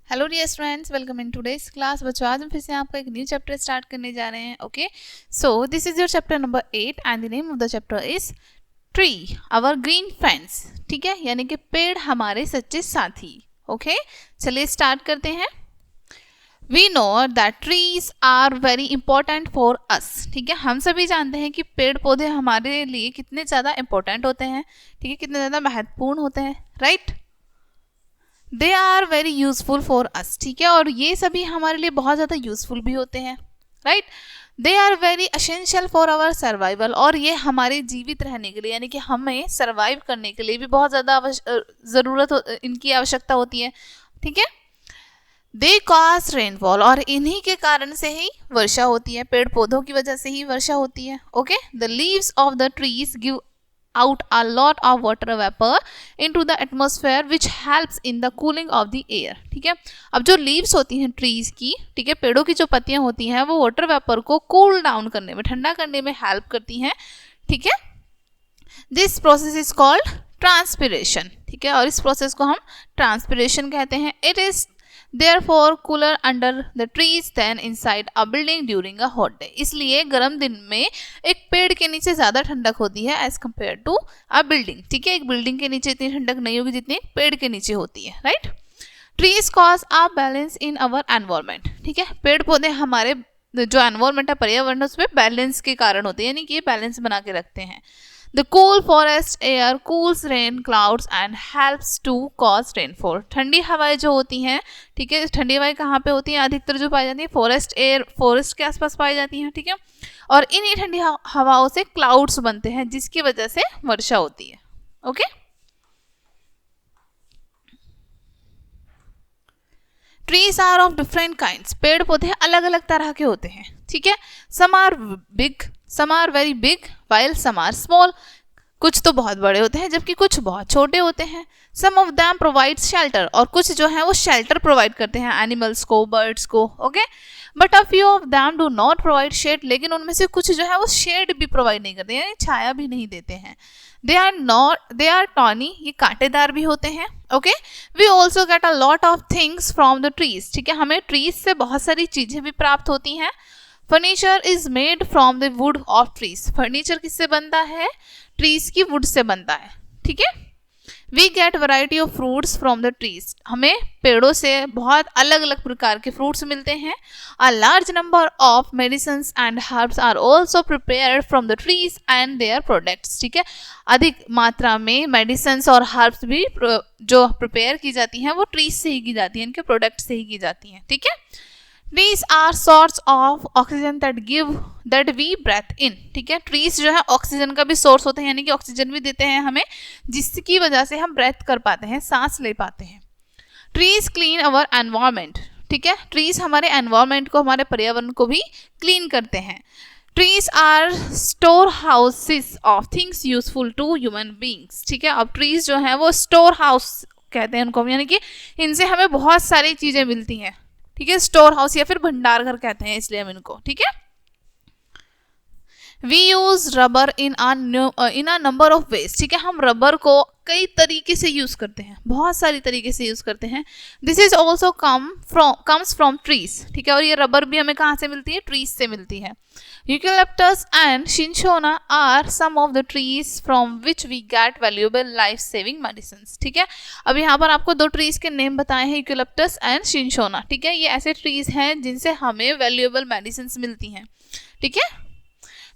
Hello dear students, welcome in today's class. बच्चों, आज हम फिर से आपका एक न्यू चैप्टर स्टार्ट करने जा रहे हैं। Okay, so this is your chapter number 8 and the name of the chapter is tree our green friends. ठीक है, यानी कि पेड़ हमारे सच्चे साथी। ओके, चलिए स्टार्ट करते हैं। We know that trees are very important for us. ठीक है, हम सभी जानते हैं कि पेड़ पौधे हमारे लिए कितने ज़्यादा इंपॉर्टेंट होते हैं। ठीक है, कितने ज़्यादा महत्वपूर्ण होते हैं, right. They are very useful for us. ठीक है, और ये सभी हमारे लिए बहुत ज़्यादा यूजफुल भी होते हैं, right. They are very essential for our survival, और ये हमारे जीवित रहने के लिए यानी कि हमें सर्वाइव करने के लिए भी बहुत ज़्यादा इनकी आवश्यकता होती है। ठीक है, दे कॉज रेनफॉल, और इन्हीं के कारण से ही वर्षा होती है, पेड़ पौधों की वजह से ही वर्षा होती है। Okay, the leaves of the trees give out a lot of water vapor into the atmosphere which helps in the cooling of the air। ठीक है, अब जो लीव्स होती हैं ट्रीज की, ठीक है, पेड़ों की जो पत्तियां होती हैं वो वाटर वेपर को कूल डाउन करने में, ठंडा करने में हेल्प करती हैं। ठीक है, this process is called transpiration. ठीक है, और इस प्रोसेस को हम ट्रांसपिरेशन कहते हैं। It is therefore cooler under the trees than inside a building during a hot day। इसलिए गर्म दिन में एक पेड़ के नीचे ज़्यादा ठंडक होती है as compare to a building. ठीक है, एक बिल्डिंग के नीचे इतनी ठंडक नहीं होगी जितनी पेड़ के नीचे होती है, right. Trees cause a balance in our environment. ठीक है, पेड़ पौधे हमारे जो एनवायरमेंट है, पर्यावरण, उसमें बैलेंस के कारण होते हैं, यानी कि ये बैलेंस बना के रखते हैं। The cool forest air cools rain clouds and helps to cause rainfall। ठंडी हवाएं जो होती हैं, ठीक है, ठंडी हवाएं कहाँ पे होती हैं, अधिकतर जो पाई जाती है फॉरेस्ट के आसपास पाई जाती हैं। ठीक है, और इन्हीं ठंडी हवाओं से क्लाउड्स बनते हैं जिसकी वजह से वर्षा होती है। Okay, trees are of different kinds. पेड़ पौधे अलग अलग तरह के होते हैं। ठीक है, some are big, some are very big, while some are small. कुछ तो बहुत बड़े होते हैं जबकि कुछ बहुत छोटे होते हैं। सम ऑफ दैम प्रोवाइड शेल्टर, और कुछ जो है वो शेल्टर प्रोवाइड करते हैं एनिमल्स को, बर्ड्स को। Okay, but a few of them do not provide shade, लेकिन उनमें से कुछ जो है वो शेड भी प्रोवाइड नहीं करते, यानी छाया भी नहीं देते हैं। दे आर टॉनी, ये कांटेदार भी होते हैं। Okay, we also get a lot of things from the trees. ठीक है, हमें ट्रीज से बहुत सारी चीजें भी प्राप्त होती हैं। Furniture is made from the wood of trees. Furniture किससे बनता है, ट्रीज की वुड से बनता है। ठीक है, we get variety of fruits from the trees. हमें पेड़ों से बहुत अलग अलग प्रकार के फ्रूट्स मिलते हैं। A large number of medicines and herbs are also prepared from the trees and their products. ठीक है, अधिक मात्रा में मेडिसिन्स और हर्ब्स भी जो प्रिपेयर की जाती हैं वो ट्रीज से ही की जाती हैं, इनके प्रोडक्ट से ही की जाती हैं। ठीक है, trees are source of oxygen that we breathe in. ठीक है, ट्रीज जो है ऑक्सीजन का भी सोर्स होते हैं, यानी कि ऑक्सीजन भी देते हैं हमें, जिसकी वजह से हम ब्रेथ कर पाते हैं, सांस ले पाते हैं। ट्रीज क्लीन अवर एनवायरमेंट। ठीक है, ट्रीज हमारे एनवायरमेंट को, हमारे पर्यावरण को भी क्लीन करते हैं। Trees are storehouses of things useful to human beings. ठीक है, अब ट्रीज जो है वो स्टोर हाउस कहते हैं उनको, यानी कि इनसे हमें बहुत सारी चीजें मिलती हैं। ठीक है, स्टोर हाउस या फिर भंडार घर कहते हैं इसलिए हम इनको। ठीक है, we use rubber in a number of ways. ठीक है, हम रबर को कई तरीके से यूज करते हैं, बहुत सारी तरीके से यूज करते हैं। This is also comes from trees. ठीक है, और ये रबर भी हमें कहाँ से मिलती है, ट्रीज से मिलती है। Eucalyptus and cinchona are some of the trees from which we get valuable life saving medicines. ठीक है, अब यहाँ पर आपको दो ट्रीज के नेम बताए हैं, यूकेलिप्टस एंड शिंशोना। ठीक है, ये ऐसे ट्रीज हैं जिनसे हमें वैल्यूएबल मेडिसिन्स मिलती हैं। ठीक है,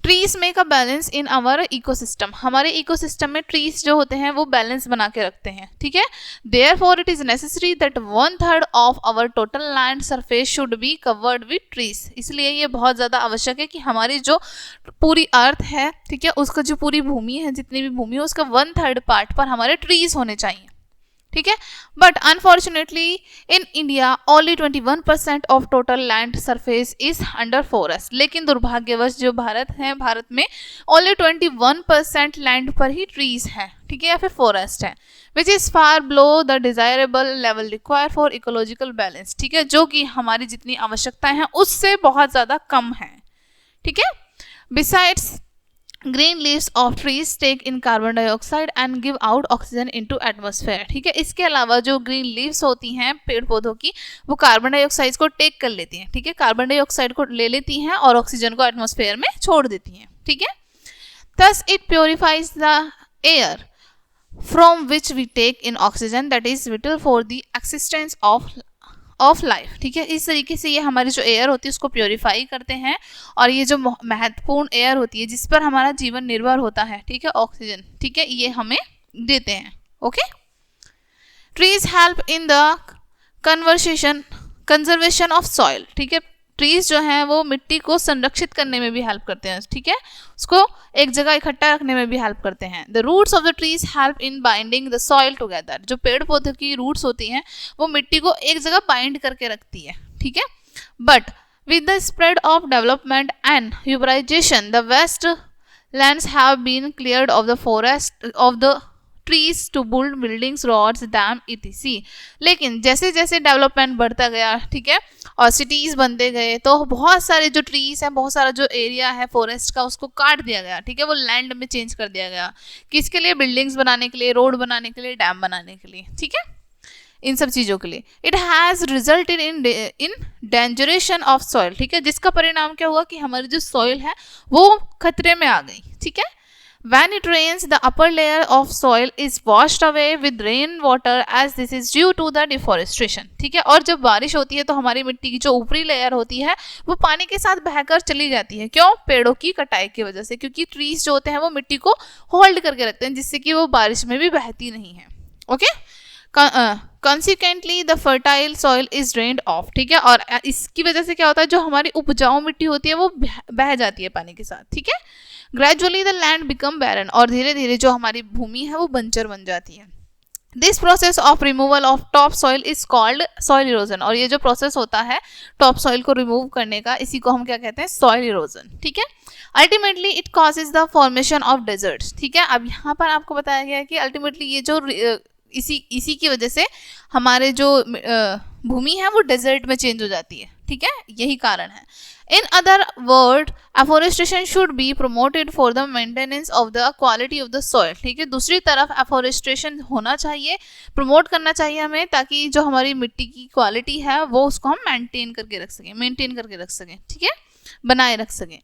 trees make a balance in our ecosystem. हमारे इकोसिस्टम में ट्रीज जो होते हैं वो बैलेंस बना के रखते हैं। ठीक है, therefore it is necessary that 1/3 of our total land surface should be covered with trees. इसलिए ये बहुत ज़्यादा आवश्यक है कि हमारी जो पूरी अर्थ है, ठीक है, उसका जो पूरी भूमि है, जितनी भी भूमि है, उसका 1/3 पार्ट पर हमारे ट्रीज होने चाहिए। ठीक है, but unfortunately in India only 21% of total land surface is under forest. लेकिन दुर्भाग्यवश जो भारत है, भारत में ओनली 21% लैंड पर ही ट्रीज हैं। ठीक है, या फिर फॉरेस्ट है, which is far below the desirable level require for ecological balance. ठीक है, जो कि हमारी जितनी आवश्यकताएं हैं उससे बहुत ज़्यादा कम है। ठीक है, besides green leaves of trees take in carbon dioxide and give out oxygen into atmosphere. ठीक है, इसके अलावा जो ग्रीन लीव्स होती हैं पेड़ पौधों की, वो कार्बन डाइऑक्साइड को टेक कर लेती हैं। ठीक है, कार्बन डाइऑक्साइड को ले लेती हैं और ऑक्सीजन को एटमॉस्फेयर में छोड़ देती हैं। ठीक है, thus it purifies the air from which we take in oxygen that is vital for the existence of life। ठीक है, इस तरीके से ये हमारी जो एयर होती है उसको प्योरीफाई करते हैं और ये जो महत्वपूर्ण एयर होती है जिस पर हमारा जीवन निर्भर होता है, ठीक है, ऑक्सीजन, ठीक है, ये हमें देते हैं। Okay, trees help in the conservation of soil. ठीक है, ट्रीज जो हैं वो मिट्टी को संरक्षित करने में भी हेल्प करते हैं। ठीक है, उसको एक जगह इकट्ठा रखने में भी हेल्प करते हैं। The roots of the trees help in binding the soil together. जो पेड़ पौधे की रूट्स होती हैं वो मिट्टी को एक जगह बाइंड करके रखती है। ठीक है, but with the spread of development and urbanization the waste lands have been cleared of the forest of the trees to build buildings, roads, dam etc। लेकिन जैसे जैसे डेवलपमेंट बढ़ता गया, ठीक है, और सिटीज बनते गए तो बहुत सारे जो ट्रीज हैं, बहुत सारा जो एरिया है फॉरेस्ट का, उसको काट दिया गया। ठीक है, वो लैंड में चेंज कर दिया गया। किसके लिए? बिल्डिंग्स बनाने के लिए, रोड बनाने के लिए, डैम बनाने के लिए। ठीक है, इन सब चीज़ों के लिए। It has resulted in degeneration of soil. ठीक है, जिसका परिणाम क्या हुआ कि हमारी जो सॉइल है वो खतरे में आ गई। ठीक है, when it rains the upper layer of soil is washed away with rain water as this is due to the deforestation। ठीक है, और जब बारिश होती है तो हमारी मिट्टी की जो ऊपरी लेयर होती है वो पानी के साथ बहकर चली जाती है। क्यों? पेड़ों की कटाई की वजह से, क्योंकि ट्रीज जो होते हैं वो मिट्टी को होल्ड करके रखते हैं जिससे कि वो बारिश में भी बहती नहीं है। Okay, consequently the fertile soil is drained off। ठीक है, और इसकी वजह से क्या होता है, जो हमारी उपजाऊ मिट्टी होती है वो बह जाती है पानी के साथ। ठीक है, ग्रेजुअली द लैंड बिकम बैरन, और धीरे धीरे जो हमारी भूमि है वो बंजर बन जाती है। This process of removal of top soil is called soil erosion. और ये जो प्रोसेस होता है टॉप सॉइल को रिमूव करने का, इसी को हम क्या कहते हैं? Soil erosion. ठीक है, ultimately it causes the formation of desserts. ठीक है, अब यहाँ पर आपको बताया गया है कि अल्टीमेटली ये जो इसी की वजह से हमारे जो भूमि है वो डेजर्ट में चेंज हो जाती है। ठीक है, यही कारण है। In other word afforestation should be promoted for the maintenance of the quality of the soil. ठीक है, दूसरी तरफ एफोरेस्टेशन होना चाहिए, प्रमोट करना चाहिए हमें, ताकि जो हमारी मिट्टी की क्वालिटी है वो उसको हम मेंटेन करके रख सकें। ठीक है, बनाए रख सकें।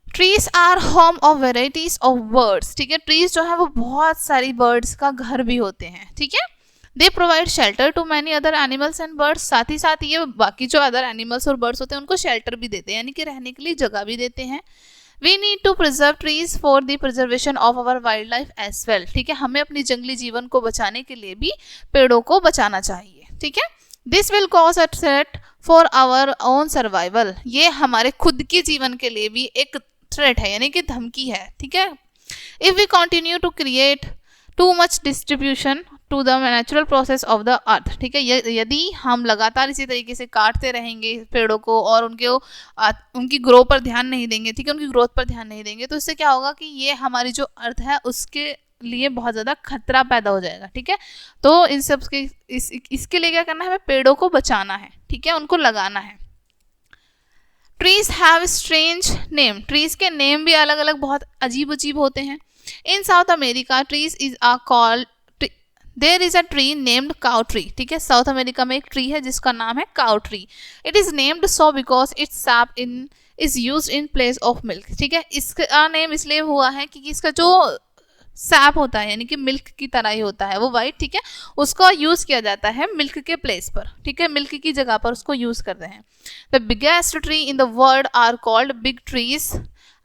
Trees are home of varieties of birds. ठीक है, ट्रीज जो है वो बहुत सारी बर्ड्स का घर भी होते हैं। ठीक है, they provide shelter to many other animals and birds. साथ ही साथ ये बाकी जो अदर एनिमल्स और बर्ड्स होते हैं उनको शेल्टर भी देते हैं, यानी कि रहने के लिए जगह भी देते हैं। We need to preserve trees for the preservation of our wildlife as well. ठीक है, हमें अपनी जंगली जीवन को बचाने के लिए भी पेड़ों को बचाना चाहिए। ठीक है, this will cause a threat for our own survival. ये हमारे खुद के जीवन के लिए भी एक थ्रेट है, यानी कि धमकी है। ठीक है, if we continue to create too much distribution to the natural process of the earth. ठीक है, यदि हम लगातार इसी तरीके से काटते रहेंगे पेड़ों को और उनकी ग्रो पर ध्यान नहीं देंगे, ठीक है, उनकी ग्रोथ पर ध्यान नहीं देंगे, तो इससे क्या होगा कि ये हमारी जो अर्थ है उसके लिए बहुत ज़्यादा खतरा पैदा हो जाएगा। ठीक है, तो इन सब के इसके लिए क्या करना है? हमें पेड़ों को बचाना है। ठीक है, उनको लगाना है। Trees have strange name. Trees के नेम भी अलग अलग बहुत अजीब अजीब होते हैं। In South America trees is a called, there is a tree named cow tree. ठीक है, साउथ अमेरिका में एक ट्री है जिसका नाम है cow tree. It is named so because it's SAP is used in place of milk. ठीक है, इसका नेम इसलिए हुआ है क्योंकि इसका जो सैप होता है यानी कि मिल्क की तरह ही होता है वो वाइट, ठीक है, उसका यूज किया जाता है मिल्क के प्लेस पर। ठीक है, मिल्क की जगह पर उसको यूज करते हैं। The biggest tree in the world are called big trees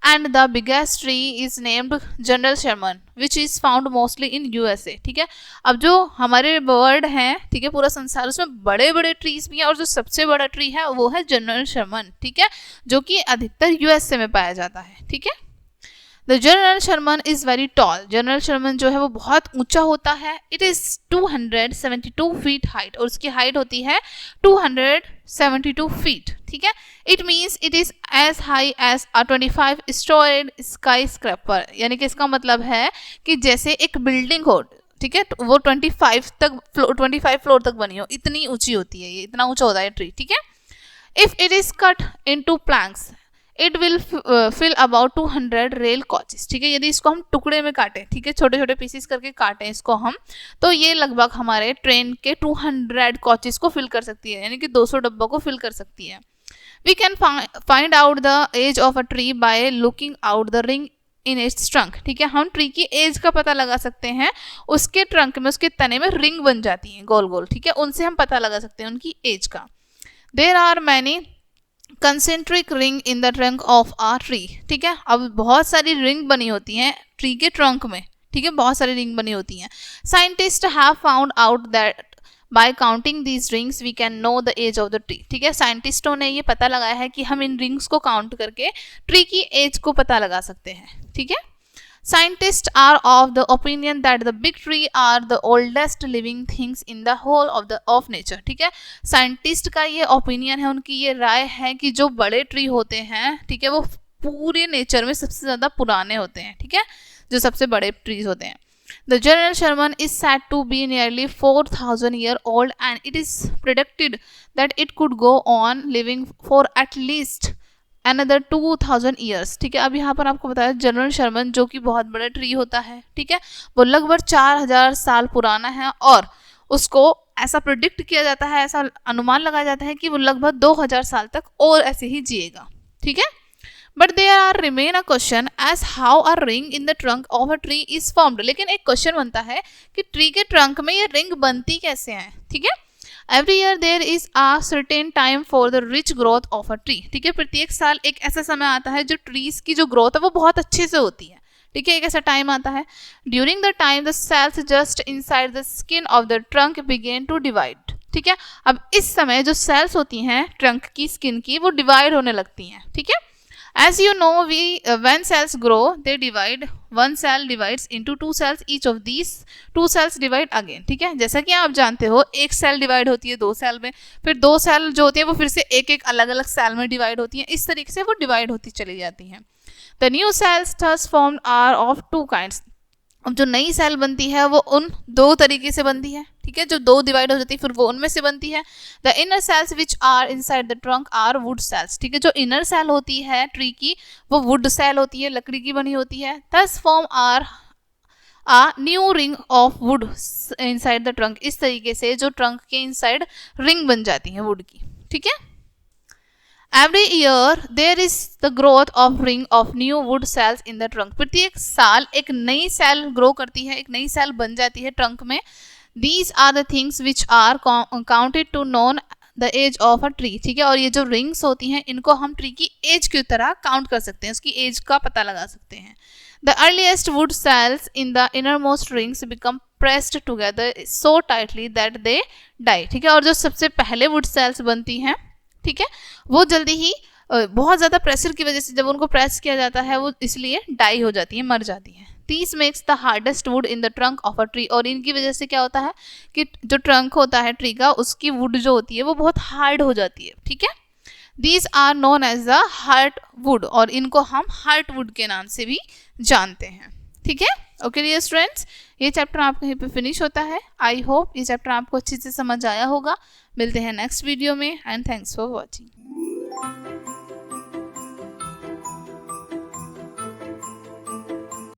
and the biggest tree is named General Sherman which is found mostly in USA। ठीक है, अब जो हमारे वर्ल्ड हैं, ठीक है, पूरा संसार, उसमें बड़े बड़े ट्रीज भी हैं और जो सबसे बड़ा ट्री है वो है जनरल शर्मन। ठीक है, जो कि अधिकतर USA में पाया जाता है। ठीक है, the General Sherman is very tall. General Sherman जो है वो बहुत ऊंचा होता है। इट इज 272 फीट हाइट, और उसकी हाइट होती है 272 फीट। ठीक है, it means it is as high as a 25 storeyed skyscraper. यानी कि इसका मतलब है कि जैसे एक बिल्डिंग हो, ठीक है, वो 25 फ्लोर तक बनी हो, इतनी ऊंची होती है ये, इतना ऊंचा होता है ट्री। ठीक है, if it is cut into planks it will fill about 200 rail coaches. ठीक है, यदि इसको हम टुकड़े में काटें, ठीक है, छोटे छोटे पीसेस करके काटें इसको हम, तो ये लगभग हमारे ट्रेन के 200 कोचेस को फिल कर सकती है, यानी कि 200 डब्बों को फिल कर सकती है। We can find out the age of a tree by looking out the ring in its trunk. ठीक है, हम ट्री की एज का पता लगा सकते हैं, उसके ट्रंक में, उसके तने में रिंग बन जाती है गोल गोल। ठीक है, उनसे हम पता लगा सकते हैं उनकी एज का। There are many concentric ring in the trunk of a tree. ठीक है, अब बहुत सारी रिंग बनी होती हैं ट्री के ट्रंक में। ठीक है, बहुत सारी रिंग बनी होती हैं। Scientist have found out that by counting these rings we can know the age of the tree. ठीक है, साइंटिस्टों ने ये पता लगाया है कि हम इन रिंग्स को काउंट करके ट्री की एज को पता लगा सकते हैं। ठीक है, Scientists are of the opinion that the big tree are the oldest living things in the whole of nature। ठीक है, साइंटिस्ट का ये ओपिनियन है, उनकी ये राय है कि जो बड़े ट्री होते हैं, ठीक है, वो पूरे नेचर में सबसे ज़्यादा पुराने होते हैं। ठीक है, जो सबसे बड़े ट्रीज होते हैं। The General Sherman is said to be nearly 4,000 years old and it is predicted that it could go on living for at least another 2,000 years। ठीक है, अब यहाँ पर आपको बताया जनरल शर्मन जो कि बहुत बड़ा ट्री होता है, ठीक है, वो लगभग 4,000 साल पुराना है और उसको ऐसा प्रिडिक्ट किया जाता है, ऐसा अनुमान लगाया जाता है कि वो लगभग 2,000 साल तक और ऐसे ही जिएगा। ठीक है, but there are remain a question as how a ring in the trunk of a tree is formed. लेकिन एक क्वेश्चन बनता है कि ट्री के ट्रंक में ये रिंग बनती कैसे है। ठीक है, every year there is a certain time for the rich growth of a tree. ठीक है, प्रत्येक साल एक ऐसा समय आता है जो ट्रीज की जो ग्रोथ है वो बहुत अच्छे से होती है। ठीक है, एक ऐसा टाइम आता है। During the time the cells just inside the skin of the trunk begin to divide. ठीक है, अब इस समय जो सेल्स होती हैं ट्रंक की स्किन की, वो डिवाइड होने लगती हैं। ठीक है, as you know when cells grow they divide, one cell divides into two cells, each of these two cells divide again। ठीक है, जैसा कि आप जानते हो एक सेल डिवाइड होती है 2 सेल में, फिर 2 सेल जो होती है वो फिर से एक एक अलग अलग सेल में डिवाइड होती हैं, इस तरीके से वो डिवाइड होती चली जाती हैं। The new cells thus formed are of 2 kinds। अब जो नई सेल बनती है वो उन 2 तरीके से बनती है। ठीक है, जो 2 डिवाइड हो जाती है फिर वो उनमें से बनती है। The inner cells which are inside the trunk are wood cells. ठीक है, जो इनर सेल होती है ट्री की वो वुड सेल होती है, लकड़ी की बनी होती है। Thus form are a new ring of wood inside the trunk. इस तरीके से जो ट्रंक के इनसाइड रिंग बन जाती है वुड की। ठीक है, Every year there is the growth of ring of new wood cells in the trunk। प्रत्येक साल एक नई सेल ग्रो करती है, एक नई सेल बन जाती है ट्रंक में। These are the things which are counted to known the age of a tree। ठीक है, और ये जो रिंग्स होती हैं इनको हम ट्री की एज की तरह काउंट कर सकते हैं, उसकी एज का पता लगा सकते हैं। The earliest wood cells in the innermost rings become pressed together so tightly that they die। ठीक है, और जो सबसे पहले वुड सेल्स बनती हैं, ठीक है, वो जल्दी ही बहुत ज़्यादा प्रेशर की वजह से जब उनको प्रेस किया जाता है वो इसलिए डाई हो जाती है, मर जाती है। This makes the hardest would in the trunk of a tree. और इनकी वजह से क्या होता है कि जो ट्रंक होता है ट्री का, उसकी वुड जो होती है वो बहुत हार्ड हो जाती है। ठीक है, these are known as the heart wood, और इनको हम हार्ट वुड के नाम से भी जानते हैं। ठीक है, ओके डियर स्टूडेंट्स, ये चैप्टर आपका यहीं पे फिनिश होता है। आई होप ये चैप्टर आपको अच्छे से समझ आया होगा। मिलते हैं नेक्स्ट वीडियो में एंड थैंक्स फॉर वॉचिंग।